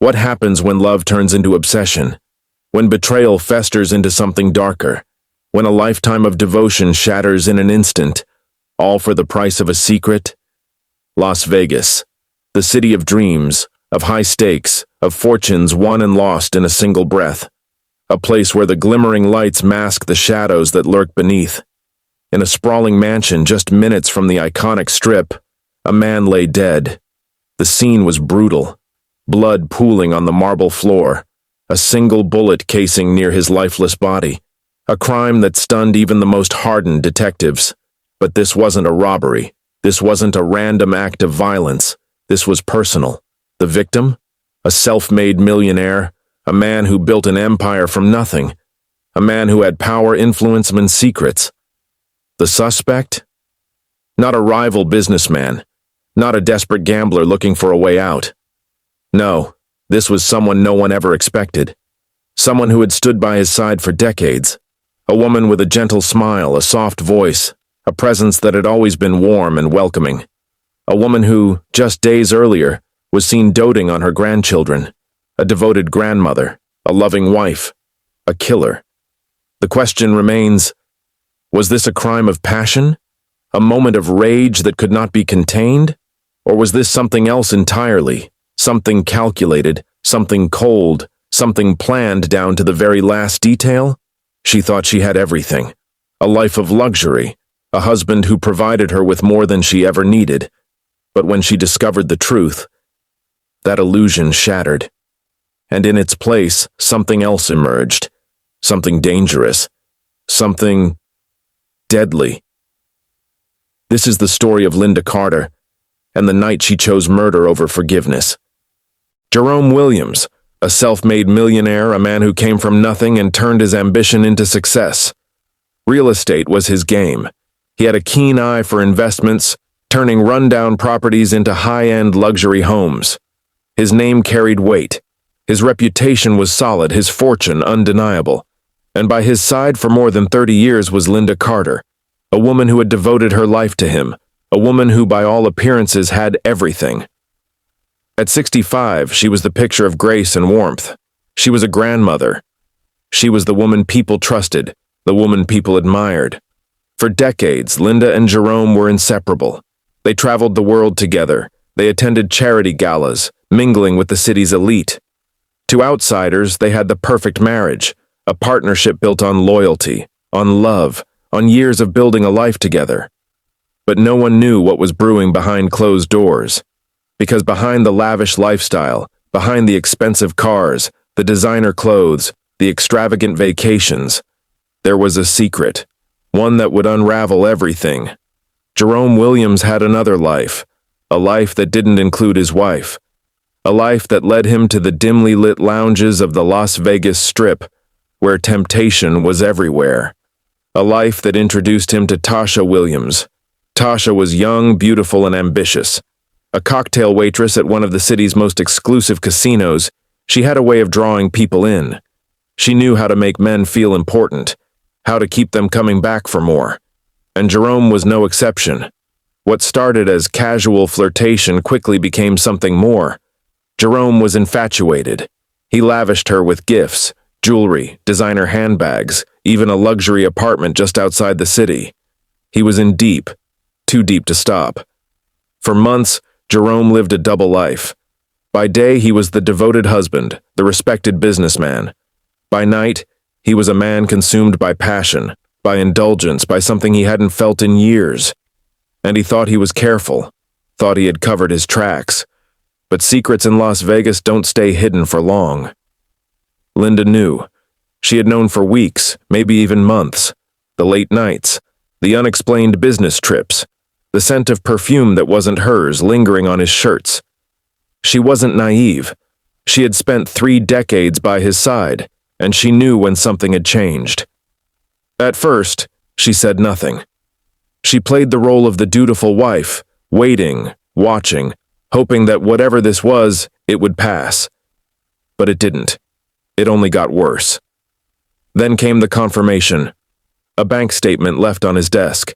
What happens when love turns into obsession? When betrayal festers into something darker? When a lifetime of devotion shatters in an instant, all for the price of a secret? Las Vegas, the city of dreams, of high stakes, of fortunes won and lost in a single breath. A place where the glimmering lights mask the shadows that lurk beneath. In a sprawling mansion just minutes from the iconic Strip, a man lay dead. The scene was brutal, blood pooling on the marble floor, a single bullet casing near his lifeless body, a crime that stunned even the most hardened detectives. But this wasn't a robbery. This wasn't a random act of violence. This was personal. The victim? A self-made millionaire, a man who built an empire from nothing, a man who had power, influence, and secrets. The suspect? Not a rival businessman, not a desperate gambler looking for a way out. No, this was someone no one ever expected. Someone who had stood by his side for decades. A woman with a gentle smile, a soft voice, a presence that had always been warm and welcoming. A woman who, just days earlier, was seen doting on her grandchildren. A devoted grandmother, a loving wife, a killer. The question remains, was this a crime of passion? A moment of rage that could not be contained? Or was this something else entirely? Something calculated, something cold, something planned down to the very last detail? She thought she had everything. A life of luxury, a husband who provided her with more than she ever needed. But when she discovered the truth, that illusion shattered. And in its place, something else emerged. Something dangerous. Something deadly. This is the story of Linda Carter, and the night she chose murder over forgiveness. Jerome Williams, a self-made millionaire, a man who came from nothing and turned his ambition into success. Real estate was his game. He had a keen eye for investments, turning rundown properties into high-end luxury homes. His name carried weight. His reputation was solid, his fortune undeniable. And by his side for more than 30 years was Linda Carter, a woman who had devoted her life to him, a woman who by all appearances had everything. At 65, she was the picture of grace and warmth. She was a grandmother. She was the woman people trusted, the woman people admired. For decades, Linda and Jerome were inseparable. They traveled the world together. They attended charity galas, mingling with the city's elite. To outsiders, they had the perfect marriage, a partnership built on loyalty, on love, on years of building a life together. But no one knew what was brewing behind closed doors. Because behind the lavish lifestyle, behind the expensive cars, the designer clothes, the extravagant vacations, there was a secret, one that would unravel everything. Jerome Williams had another life, a life that didn't include his wife, a life that led him to the dimly lit lounges of the Las Vegas Strip, where temptation was everywhere, a life that introduced him to Tasha Williams. Tasha was young, beautiful, and ambitious. A cocktail waitress at one of the city's most exclusive casinos, she had a way of drawing people in. She knew how to make men feel important, how to keep them coming back for more. And Jerome was no exception. What started as casual flirtation quickly became something more. Jerome was infatuated. He lavished her with gifts, jewelry, designer handbags, even a luxury apartment just outside the city. He was in deep, too deep to stop. For months, Jerome lived a double life. By day, he was the devoted husband, the respected businessman. By night, he was a man consumed by passion, by indulgence, by something he hadn't felt in years. And he thought he was careful, thought he had covered his tracks. But secrets in Las Vegas don't stay hidden for long. Linda knew. She had known for weeks, maybe even months. The late nights, the unexplained business trips, the scent of perfume that wasn't hers lingering on his shirts. She wasn't naive. She had spent 3 decades by his side, and she knew when something had changed. At first, she said nothing. She played the role of the dutiful wife, waiting, watching, hoping that whatever this was, it would pass. But it didn't. It only got worse. Then came the confirmation. A bank statement left on his desk.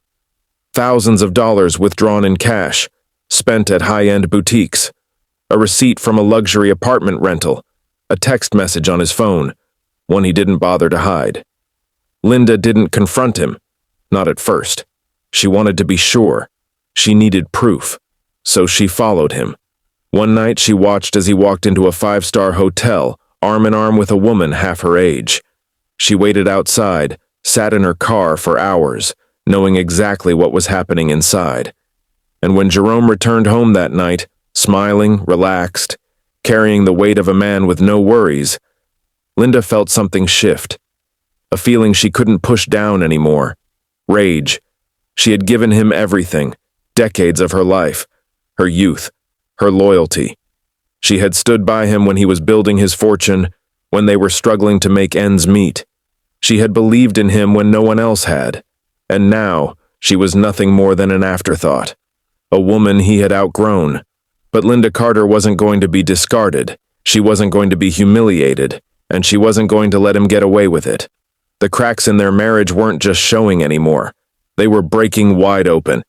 Thousands of dollars withdrawn in cash, spent at high-end boutiques. a receipt from a luxury apartment rental, a text message on his phone, one he didn't bother to hide. Linda didn't confront him, not at first. She wanted to be sure. She needed proof. So she followed him. One night she watched as he walked into a five-star hotel, arm in arm with a woman half her age. She waited outside, sat in her car for hours, knowing exactly what was happening inside. And when Jerome returned home that night, smiling, relaxed, carrying the weight of a man with no worries, Linda felt something shift. A feeling she couldn't push down anymore. Rage. She had given him everything, decades of her life, her youth, her loyalty. She had stood by him when he was building his fortune, when they were struggling to make ends meet. She had believed in him when no one else had. And now, she was nothing more than an afterthought. A woman he had outgrown. But Linda Carter wasn't going to be discarded. She wasn't going to be humiliated. And she wasn't going to let him get away with it. The cracks in their marriage weren't just showing anymore. They were breaking wide open.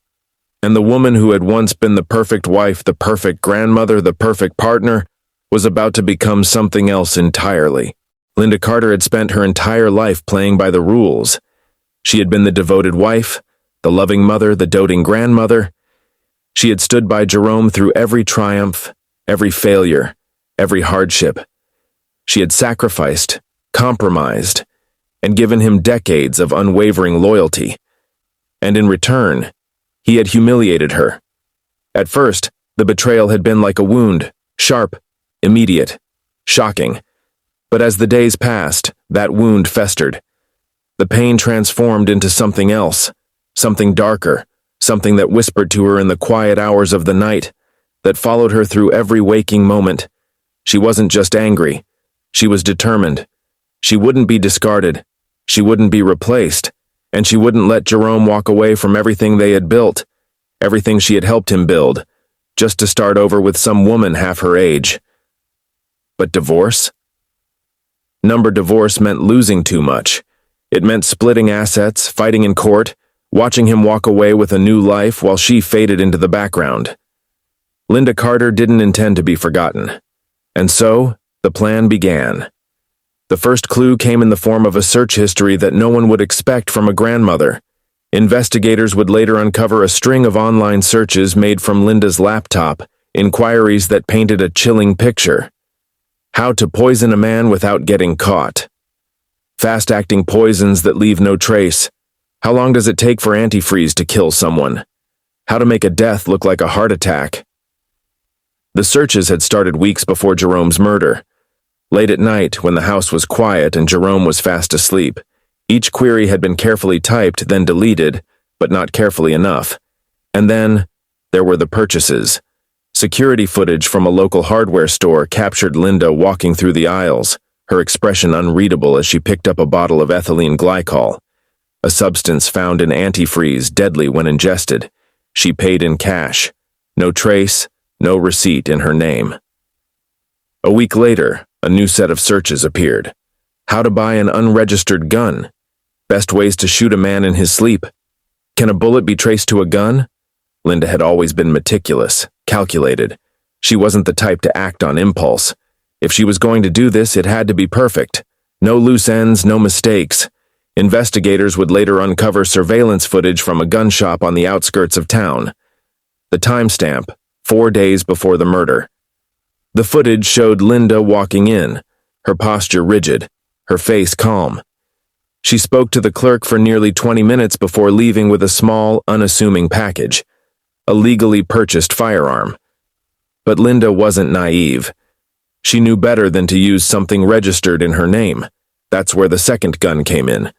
And the woman who had once been the perfect wife, the perfect grandmother, the perfect partner, was about to become something else entirely. Linda Carter had spent her entire life playing by the rules. She had been the devoted wife, the loving mother, the doting grandmother. She had stood by Jerome through every triumph, every failure, every hardship. She had sacrificed, compromised, and given him decades of unwavering loyalty. And in return, he had humiliated her. At first, the betrayal had been like a wound, sharp, immediate, shocking. But as the days passed, that wound festered. The pain transformed into something else, something darker, something that whispered to her in the quiet hours of the night, that followed her through every waking moment. She wasn't just angry. She was determined. She wouldn't be discarded. She wouldn't be replaced. And she wouldn't let Jerome walk away from everything they had built, everything she had helped him build, just to start over with some woman half her age. But divorce? Divorce meant losing too much. It meant splitting assets, fighting in court, watching him walk away with a new life while she faded into the background. Linda Carter didn't intend to be forgotten. And so, the plan began. The first clue came in the form of a search history that no one would expect from a grandmother. Investigators would later uncover a string of online searches made from Linda's laptop, inquiries that painted a chilling picture. How to poison a man without getting caught. Fast-acting poisons that leave no trace. How long does it take for antifreeze to kill someone? How to make a death look like a heart attack. The searches had started weeks before Jerome's murder. Late at night, when the house was quiet and Jerome was fast asleep, each query had been carefully typed, then deleted, but not carefully enough. And then, there were the purchases. Security footage from a local hardware store captured Linda walking through the aisles, her expression unreadable as she picked up a bottle of ethylene glycol, a substance found in antifreeze deadly when ingested. She paid in cash. No trace, no receipt in her name. A week later, a new set of searches appeared. How to buy an unregistered gun. Best ways to shoot a man in his sleep. Can a bullet be traced to a gun? Linda had always been meticulous, calculated. She wasn't the type to act on impulse. If she was going to do this, it had to be perfect. No loose ends, no mistakes. Investigators would later uncover surveillance footage from a gun shop on the outskirts of town. The timestamp, 4 days before the murder. The footage showed Linda walking in, her posture rigid, her face calm. She spoke to the clerk for nearly 20 minutes before leaving with a small, unassuming package, a legally purchased firearm. But Linda wasn't naive. She knew better than to use something registered in her name. That's where the second gun came in.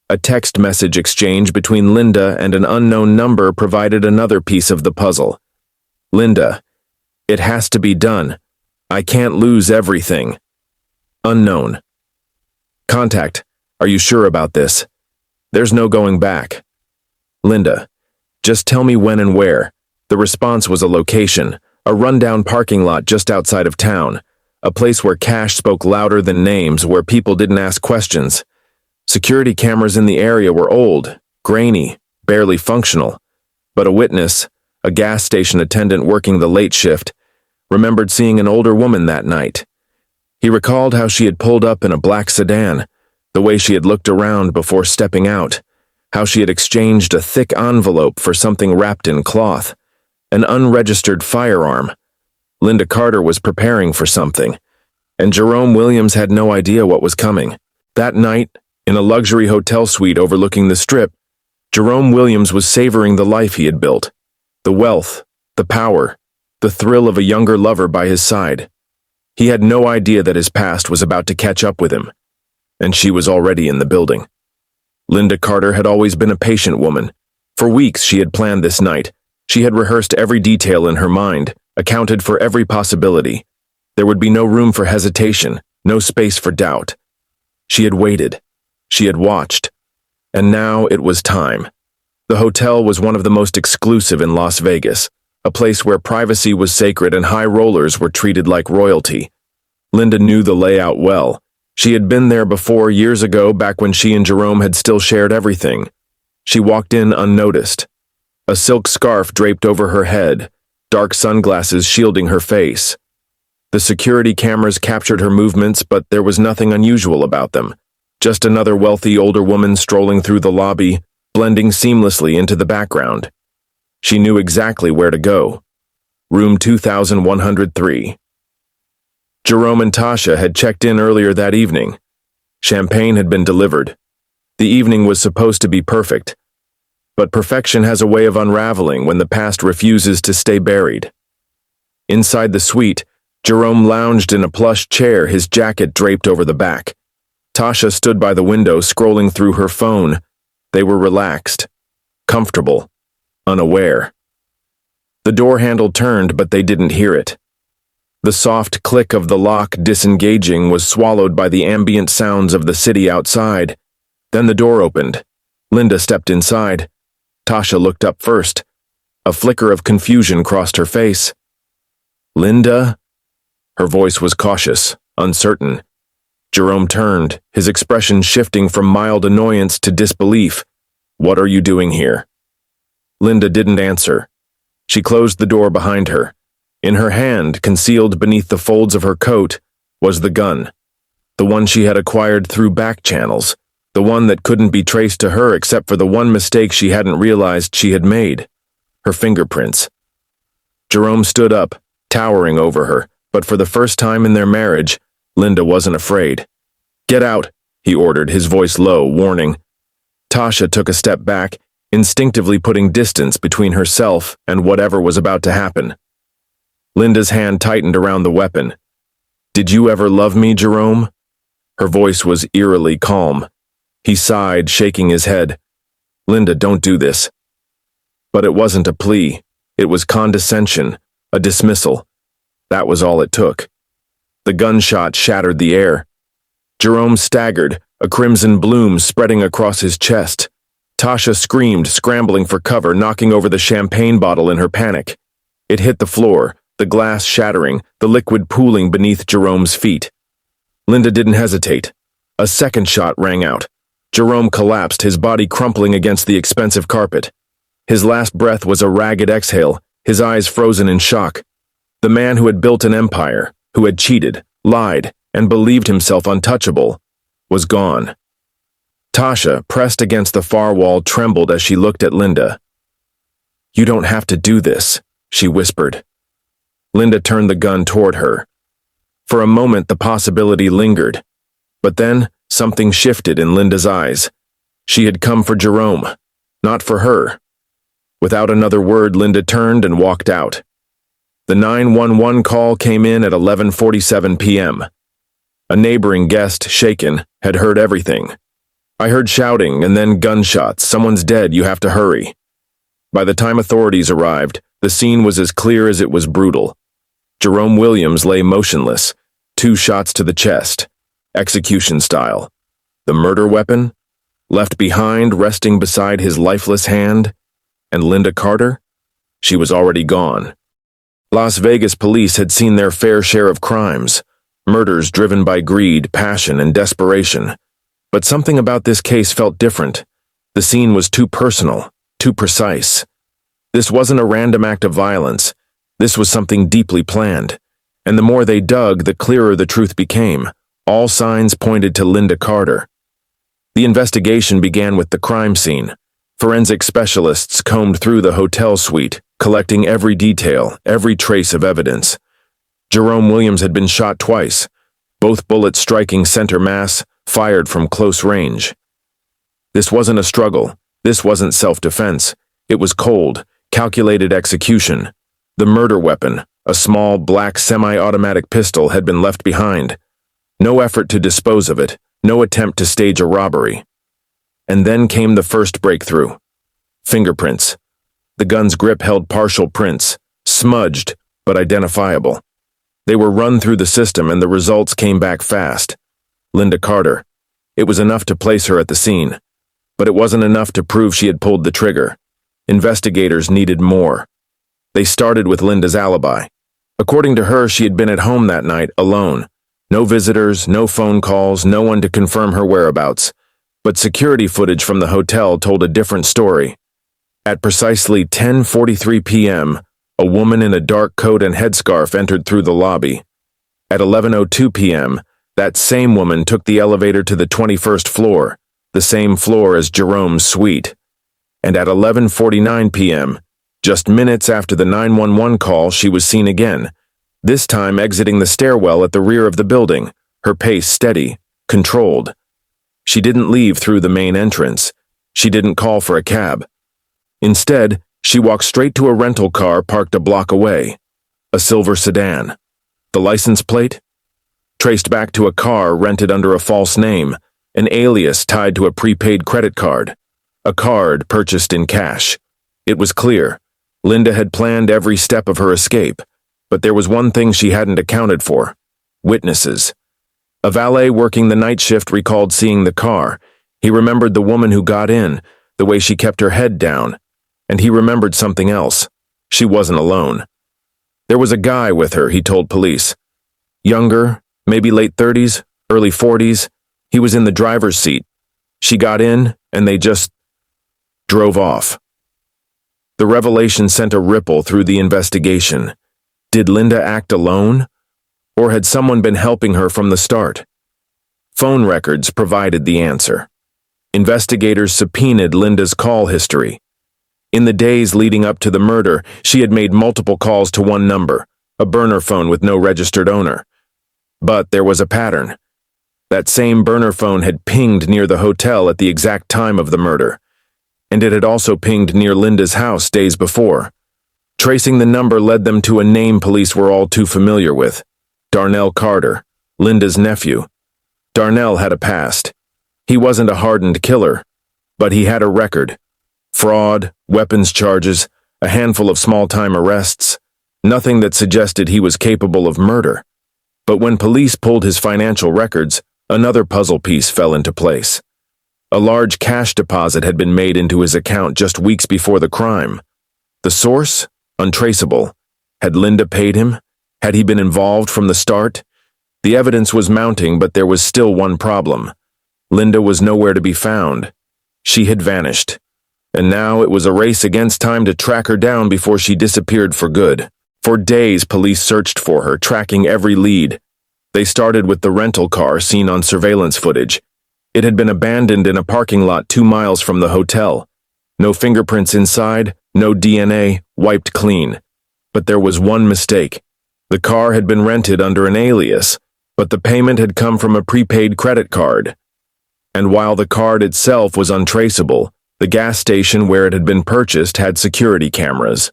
A text message exchange between Linda and an unknown number provided another piece of the puzzle. Linda, it has to be done. I can't lose everything. Unknown. Contact, are you sure about this? There's no going back. Linda, just tell me when and where. The response was a location, a rundown parking lot just outside of town, a place where cash spoke louder than names, where people didn't ask questions. Security cameras in the area were old, grainy, barely functional. But a witness, a gas station attendant working the late shift, remembered seeing an older woman that night. He recalled how she had pulled up in a black sedan, the way she had looked around before stepping out, how she had exchanged a thick envelope for something wrapped in cloth, an unregistered firearm. Linda Carter was preparing for something, and Jerome Williams had no idea what was coming. That night, in a luxury hotel suite overlooking the Strip, Jerome Williams was savoring the life he had built, the wealth, the power, the thrill of a younger lover by his side. He had no idea that his past was about to catch up with him, and she was already in the building. Linda Carter had always been a patient woman. For weeks she had planned this night. She had rehearsed every detail in her mind, accounted for every possibility. There would be no room for hesitation, no space for doubt. She had waited. She had watched. And now it was time. The hotel was one of the most exclusive in Las Vegas, a place where privacy was sacred and high rollers were treated like royalty. Linda knew the layout well. She had been there before years ago, back when she and Jerome had still shared everything. She walked in unnoticed. A silk scarf draped over her head, dark sunglasses shielding her face. The security cameras captured her movements, but there was nothing unusual about them. Just another wealthy older woman strolling through the lobby, blending seamlessly into the background. She knew exactly where to go. Room 2103. Jerome and Tasha had checked in earlier that evening. Champagne had been delivered. The evening was supposed to be perfect. But perfection has a way of unraveling when the past refuses to stay buried. Inside the suite, Jerome lounged in a plush chair, his jacket draped over the back. Tasha stood by the window, scrolling through her phone. They were relaxed, comfortable, unaware. The door handle turned, but they didn't hear it. The soft click of the lock disengaging was swallowed by the ambient sounds of the city outside. Then the door opened. Linda stepped inside. Tasha looked up first. A flicker of confusion crossed her face. "Linda?" Her voice was cautious, uncertain. Jerome turned, his expression shifting from mild annoyance to disbelief. "What are you doing here?" Linda didn't answer. She closed the door behind her. In her hand, concealed beneath the folds of her coat, was the gun. The one she had acquired through back channels. The one that couldn't be traced to her except for the one mistake she hadn't realized she had made. Her fingerprints. Jerome stood up, towering over her, but for the first time in their marriage, Linda wasn't afraid. "Get out," he ordered, his voice low, warning. Tasha took a step back, instinctively putting distance between herself and whatever was about to happen. Linda's hand tightened around the weapon. "Did you ever love me, Jerome?" Her voice was eerily calm. He sighed, shaking his head. "Linda, don't do this." But it wasn't a plea. It was condescension, a dismissal. That was all it took. The gunshot shattered the air. Jerome staggered, a crimson bloom spreading across his chest. Tasha screamed, scrambling for cover, knocking over the champagne bottle in her panic. It hit the floor, the glass shattering, the liquid pooling beneath Jerome's feet. Linda didn't hesitate. A second shot rang out. Jerome collapsed, his body crumpling against the expensive carpet. His last breath was a ragged exhale, his eyes frozen in shock. The man who had built an empire, who had cheated, lied, and believed himself untouchable, was gone. Tasha, pressed against the far wall, trembled as she looked at Linda. "You don't have to do this," she whispered. Linda turned the gun toward her. For a moment the possibility lingered, but then something shifted in Linda's eyes. She had come for Jerome, not for her. Without another word, Linda turned and walked out. The 911 call came in at 11:47 p.m. A neighboring guest, shaken, had heard everything. "I heard shouting and then gunshots. Someone's dead, you have to hurry." By the time authorities arrived, the scene was as clear as it was brutal. Jerome Williams lay motionless, 2 shots to the chest, execution style. The murder weapon, left behind, resting beside his lifeless hand. And Linda Carter? She was already gone. Las Vegas police had seen their fair share of crimes, murders driven by greed, passion, and desperation. But something about this case felt different. The scene was too personal, too precise. This wasn't a random act of violence. This was something deeply planned. And the more they dug, the clearer the truth became. All signs pointed to Linda Carter. The investigation began with the crime scene. Forensic specialists combed through the hotel suite, collecting every detail, every trace of evidence. Jerome Williams had been shot twice, both bullets striking center mass, fired from close range. This wasn't a struggle. This wasn't self-defense. It was cold, calculated execution. The murder weapon, a small black semi-automatic pistol, had been left behind. No effort to dispose of it, no attempt to stage a robbery. And then came the first breakthrough. Fingerprints. The gun's grip held partial prints, smudged but identifiable. They were run through the system and the results came back fast. Linda Carter. It was enough to place her at the scene. But it wasn't enough to prove she had pulled the trigger. Investigators needed more. They started with Linda's alibi. According to her, she had been at home that night, alone. No visitors, no phone calls, no one to confirm her whereabouts. But security footage from the hotel told a different story. At precisely 10:43 p.m., a woman in a dark coat and headscarf entered through the lobby. At 11:02 p.m., that same woman took the elevator to the 21st floor, the same floor as Jerome's suite. And at 11:49 p.m., just minutes after the 911 call, she was seen again, this time exiting the stairwell at the rear of the building, her pace steady, controlled. She didn't leave through the main entrance. She didn't call for a cab. Instead, she walked straight to a rental car parked a block away, a silver sedan. The license plate? Traced back to a car rented under a false name, an alias tied to a prepaid credit card, a card purchased in cash. It was clear. Linda had planned every step of her escape, but there was one thing she hadn't accounted for: witnesses. A valet working the night shift recalled seeing the car. He remembered the woman who got in, the way she kept her head down, and he remembered something else. She wasn't alone. There was a guy with her, he told police. Younger, maybe late 30s, early 40s. He was in the driver's seat. She got in, and they just drove off. The revelation sent a ripple through the investigation. Did Linda act alone? Or had someone been helping her from the start? Phone records provided the answer. Investigators subpoenaed Linda's call history. In the days leading up to the murder, she had made multiple calls to one number, a burner phone with no registered owner. But there was a pattern. That same burner phone had pinged near the hotel at the exact time of the murder, and it had also pinged near Linda's house days before. Tracing the number led them to a name police were all too familiar with: Darnell Carter, Linda's nephew. Darnell had a past. He wasn't a hardened killer, but he had a record. Fraud, weapons charges, a handful of small-time arrests, nothing that suggested he was capable of murder. But when police pulled his financial records, another puzzle piece fell into place. A large cash deposit had been made into his account just weeks before the crime. The source? Untraceable. Had Linda paid him? Had he been involved from the start? The evidence was mounting, but there was still one problem. Linda was nowhere to be found. She had vanished. And now it was a race against time to track her down before she disappeared for good. For days, police searched for her, tracking every lead. They started with the rental car seen on surveillance footage. It had been abandoned in a parking lot 2 miles from the hotel. No fingerprints inside, no DNA, wiped clean. But there was one mistake. The car had been rented under an alias, but the payment had come from a prepaid credit card. And while the card itself was untraceable, the gas station where it had been purchased had security cameras.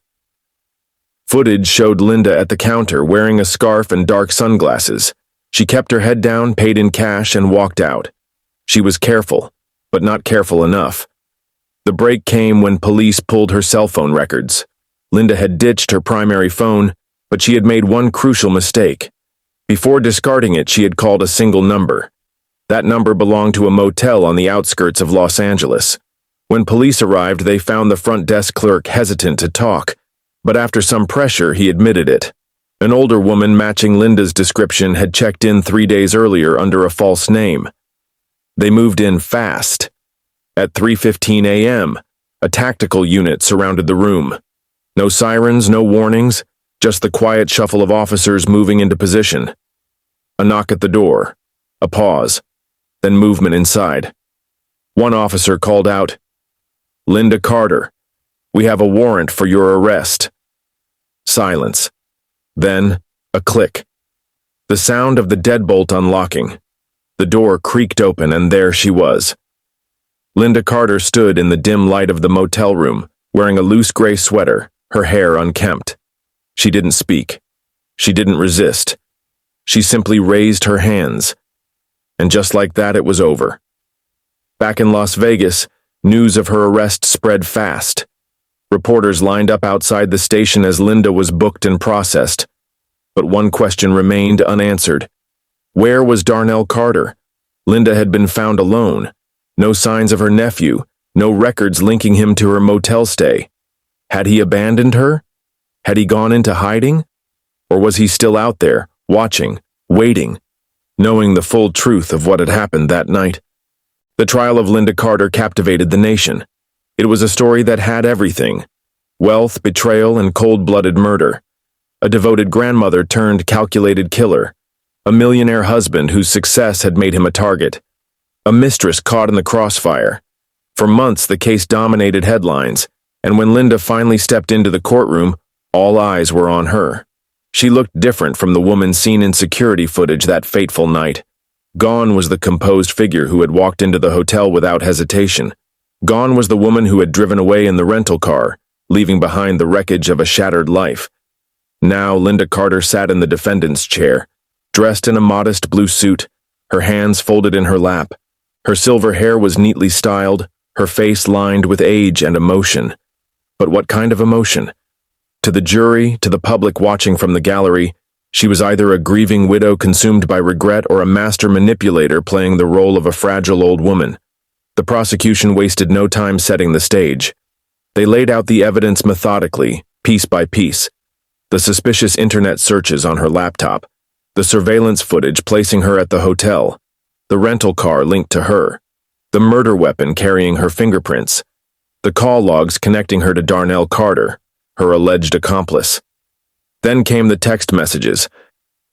Footage showed Linda at the counter wearing a scarf and dark sunglasses. She kept her head down, paid in cash, and walked out. She was careful, but not careful enough. The break came when police pulled her cell phone records. Linda had ditched her primary phone, but she had made one crucial mistake. Before discarding it, she had called a single number. That number belonged to a motel on the outskirts of Los Angeles. When police arrived, they found the front desk clerk hesitant to talk, but after some pressure, he admitted it. An older woman matching Linda's description had checked in 3 days earlier under a false name. They moved in fast. At 3:15 a.m., a tactical unit surrounded the room. No sirens, no warnings, Just the quiet shuffle of officers moving into position. A knock at the door. A pause. Then movement inside. One officer called out, "Linda Carter, we have a warrant for your arrest." Silence. Then, a click. The sound of the deadbolt unlocking. The door creaked open and there she was. Linda Carter stood in the dim light of the motel room, wearing a loose gray sweater, her hair unkempt. She didn't speak. She didn't resist. She simply raised her hands. And just like that, it was over. Back in Las Vegas, news of her arrest spread fast. Reporters lined up outside the station as Linda was booked and processed. But one question remained unanswered. Where was Darnell Carter? Linda had been found alone. No signs of her nephew, no records linking him to her motel stay. Had he abandoned her? Had he gone into hiding? Or was he still out there, watching, waiting, knowing the full truth of what had happened that night? The trial of Linda Carter captivated the nation. It was a story that had everything: wealth, betrayal, and cold-blooded murder. A devoted grandmother turned calculated killer. A millionaire husband whose success had made him a target. A mistress caught in the crossfire. For months, the case dominated headlines, and when Linda finally stepped into the courtroom, all eyes were on her. She looked different from the woman seen in security footage that fateful night. Gone was the composed figure who had walked into the hotel without hesitation. Gone was the woman who had driven away in the rental car, leaving behind the wreckage of a shattered life. Now Linda Carter sat in the defendant's chair, dressed in a modest blue suit, her hands folded in her lap. Her silver hair was neatly styled, her face lined with age and emotion. But what kind of emotion? To the jury, to the public watching from the gallery, she was either a grieving widow consumed by regret or a master manipulator playing the role of a fragile old woman. The prosecution wasted no time setting the stage. They laid out the evidence methodically, piece by piece. The suspicious internet searches on her laptop, the surveillance footage placing her at the hotel, the rental car linked to her, the murder weapon carrying her fingerprints, the call logs connecting her to Darnell Carter, her alleged accomplice. Then came the text messages,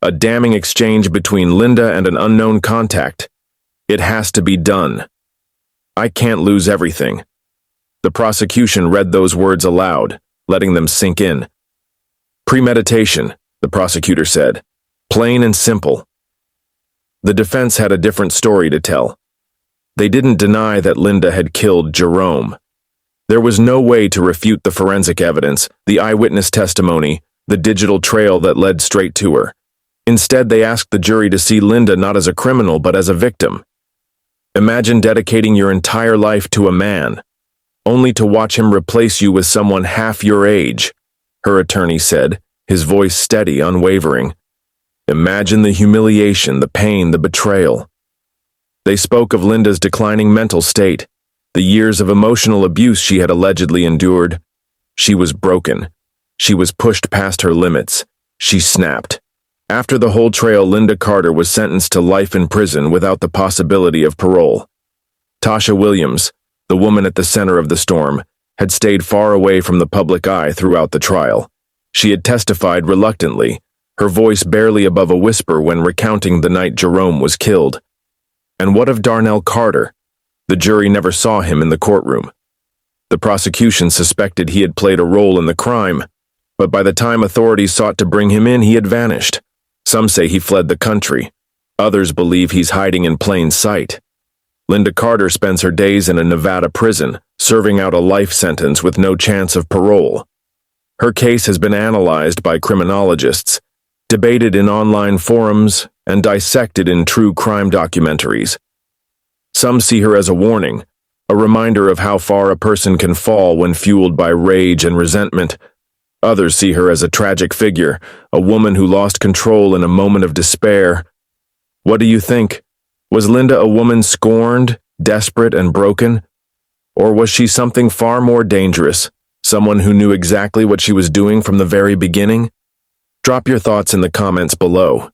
a damning exchange between Linda and an unknown contact. "It has to be done. I can't lose everything." The prosecution read those words aloud, letting them sink in. "Premeditation," the prosecutor said. "Plain and simple." The defense had a different story to tell. They didn't deny that Linda had killed Jerome. There was no way to refute the forensic evidence, the eyewitness testimony, the digital trail that led straight to her. Instead, they asked the jury to see Linda not as a criminal but as a victim. Imagine dedicating your entire life to a man, only to watch him replace you with someone half your age, her attorney said, his voice steady, unwavering. Imagine the humiliation, the pain, the betrayal. They spoke of Linda's declining mental state, the years of emotional abuse she had allegedly endured. She was broken. She was pushed past her limits. She snapped. After the whole trail, Linda Carter was sentenced to life in prison without the possibility of parole. Tasha Williams, the woman at the center of the storm, had stayed far away from the public eye throughout the trial. She had testified reluctantly, her voice barely above a whisper when recounting the night Jerome was killed. And what of Darnell Carter? The jury never saw him in the courtroom. The prosecution suspected he had played a role in the crime, but by the time authorities sought to bring him in, he had vanished. Some say he fled the country. Others believe he's hiding in plain sight. Linda Carter spends her days in a Nevada prison, serving out a life sentence with no chance of parole. Her case has been analyzed by criminologists, debated in online forums, and dissected in true crime documentaries. Some see her as a warning, a reminder of how far a person can fall when fueled by rage and resentment. Others see her as a tragic figure, a woman who lost control in a moment of despair. What do you think? Was Linda a woman scorned, desperate, and broken? Or was she something far more dangerous, someone who knew exactly what she was doing from the very beginning? Drop your thoughts in the comments below.